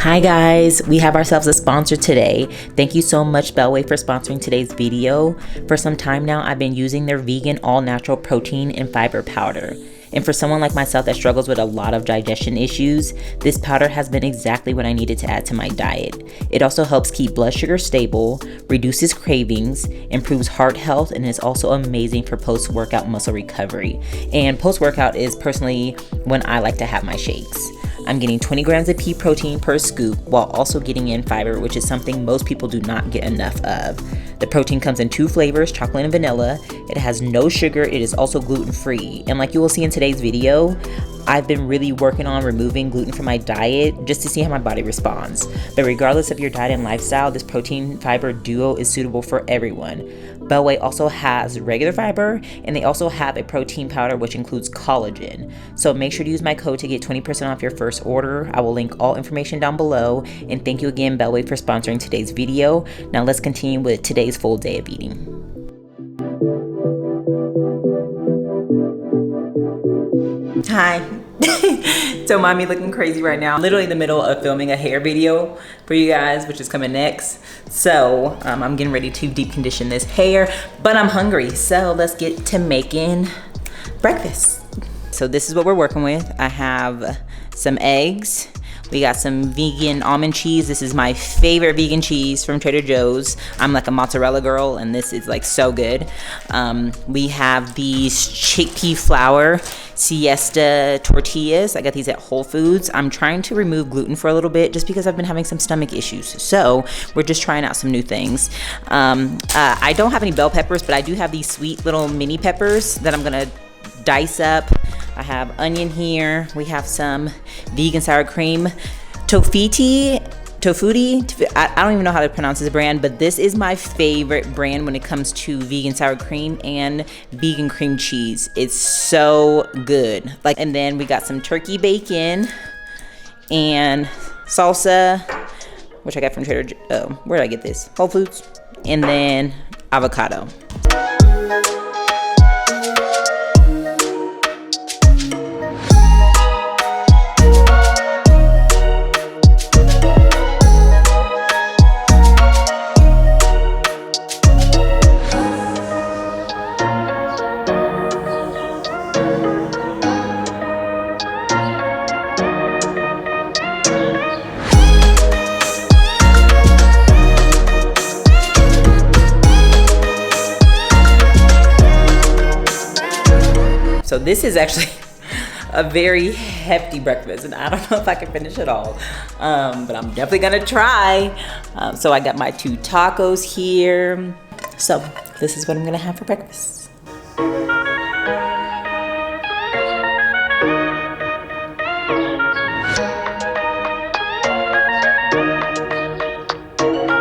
Hi guys, we have ourselves a sponsor today. Thank you so much Bellway for sponsoring today's video. For some time now, I've been using their vegan all-natural protein and fiber powder. And for someone like myself that struggles with a lot of digestion issues, this powder has been exactly what I needed to add to my diet. It also helps keep blood sugar stable, reduces cravings, improves heart health, and is also amazing for post-workout muscle recovery. And post-workout is personally when I like to have my shakes. I'm getting 20 grams of pea protein per scoop while also getting in fiber, which is something most people do not get enough of. The protein comes in 2 flavors, chocolate and vanilla. It has no sugar. It is also gluten-free. And like you will see in today's video, I've been really working on removing gluten from my diet just to see how my body responds. But regardless of your diet and lifestyle, this protein fiber duo is suitable for everyone. Bellway also has regular fiber, and they also have a protein powder which includes collagen. So make sure to use my code to get 20% off your first order. I will link all information down below. And thank you again, Bellway, for sponsoring today's video. Now let's continue with today's full day of eating. Hi. Don't mind me looking crazy right now. I'm literally in the middle of filming a hair video for you guys, which is coming next. So I'm getting ready to deep condition this hair, but I'm hungry. So let's get to making breakfast. So this is what we're working with. I have some eggs. We got some vegan almond cheese. This is my favorite vegan cheese from Trader Joe's. I'm like a mozzarella girl, and this is like so good. We have these chickpea flour siesta tortillas. I got these at Whole Foods. I'm trying to remove gluten for a little bit just because I've been having some stomach issues. So we're just trying out some new things. I don't have any bell peppers, but I do have these sweet little mini peppers that I'm gonna dice up. I have onion here. We have some vegan sour cream. Tofuti. I don't even know how to pronounce this brand, but this is my favorite brand when it comes to vegan sour cream and vegan cream cheese. It's so good. And then we got some turkey bacon and salsa, which I got from Trader Joe. Where did I get this? Whole Foods. And then avocado. So this is actually a very hefty breakfast, and I don't know if I can finish it all, but I'm definitely gonna try. So I got my 2 tacos here. So this is what I'm gonna have for breakfast.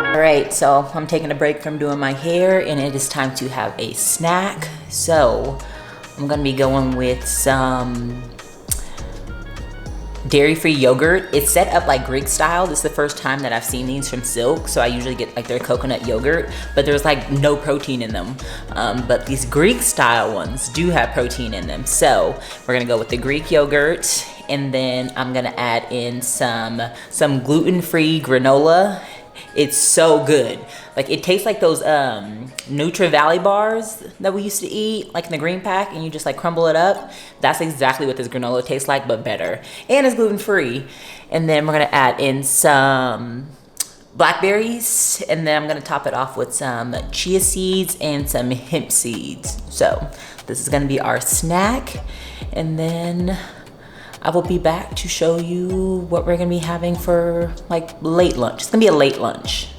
All right, so I'm taking a break from doing my hair, and it is time to have a snack. So I'm gonna be going with some dairy-free yogurt. It's set up like Greek style. This is the first time that I've seen these from Silk, so I usually get like their coconut yogurt, but there's like no protein in them. But these Greek style ones do have protein in them. So we're gonna go with the Greek yogurt, and then I'm gonna add in some gluten-free granola. It's so good. Like, it tastes like those Nutri Valley bars that we used to eat, like in the green pack, and you just like crumble it up. That's exactly what this granola tastes like, but better. And it's gluten-free. And then we're gonna add in some blackberries, and then I'm gonna top it off with some chia seeds and some hemp seeds. So this is gonna be our snack, and then I will be back to show you what we're gonna be having for like late lunch. It's gonna be a late lunch.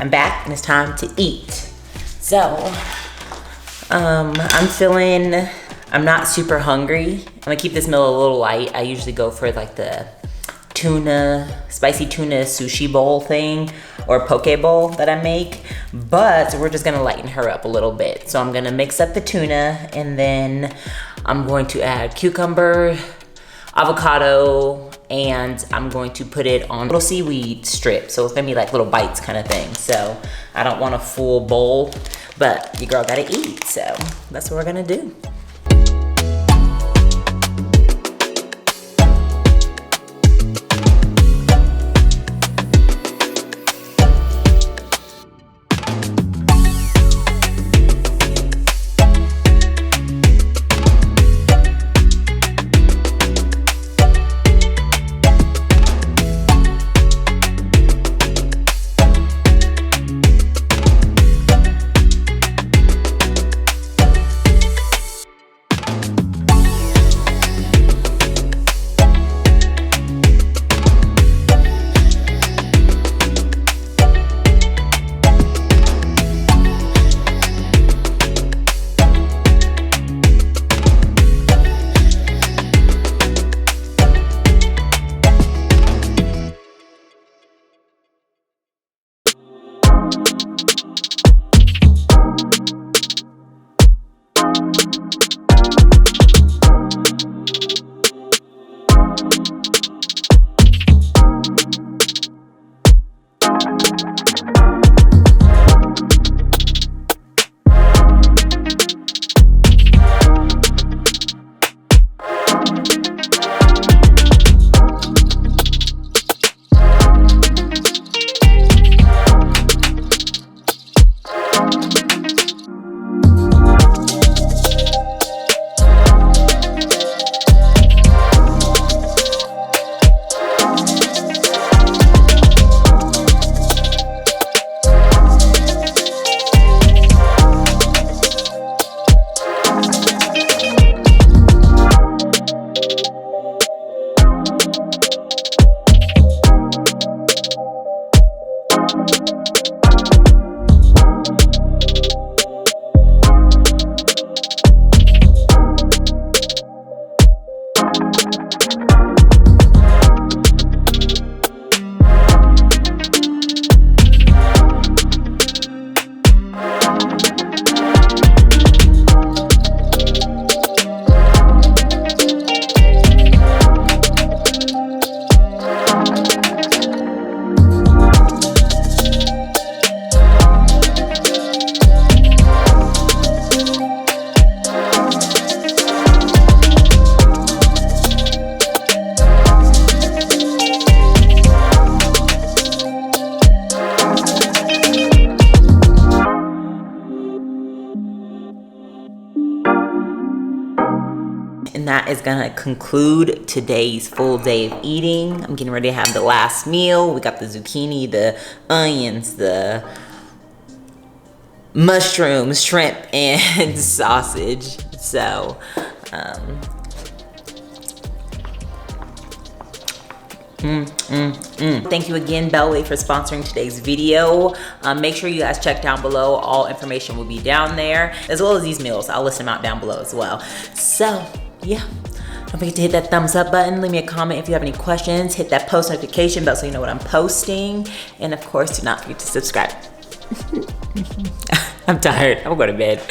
I'm back and it's time to eat. So, I'm not super hungry. I'm gonna keep this meal a little light. I usually go for like the spicy tuna sushi bowl thing or poke bowl that I make, but we're just gonna lighten her up a little bit. So I'm gonna mix up the tuna and then I'm going to add cucumber, avocado, and I'm going to put it on little seaweed strips. So it's gonna be like little bites kind of thing. So I don't want a full bowl, but your girl gotta eat. So that's what we're gonna do. And that is gonna conclude today's full day of eating. I'm getting ready to have the last meal. We got the zucchini, the onions, the mushrooms, shrimp, and sausage. So, Thank you again, Bellway, for sponsoring today's video. Make sure you guys check down below. All information will be down there, as well as these meals. I'll list them out down below as well. So, yeah. Don't forget to hit that thumbs up button. Leave me a comment if you have any questions. Hit that post notification bell so you know what I'm posting. And of course, do not forget to subscribe. I'm tired. I'm gonna go to bed.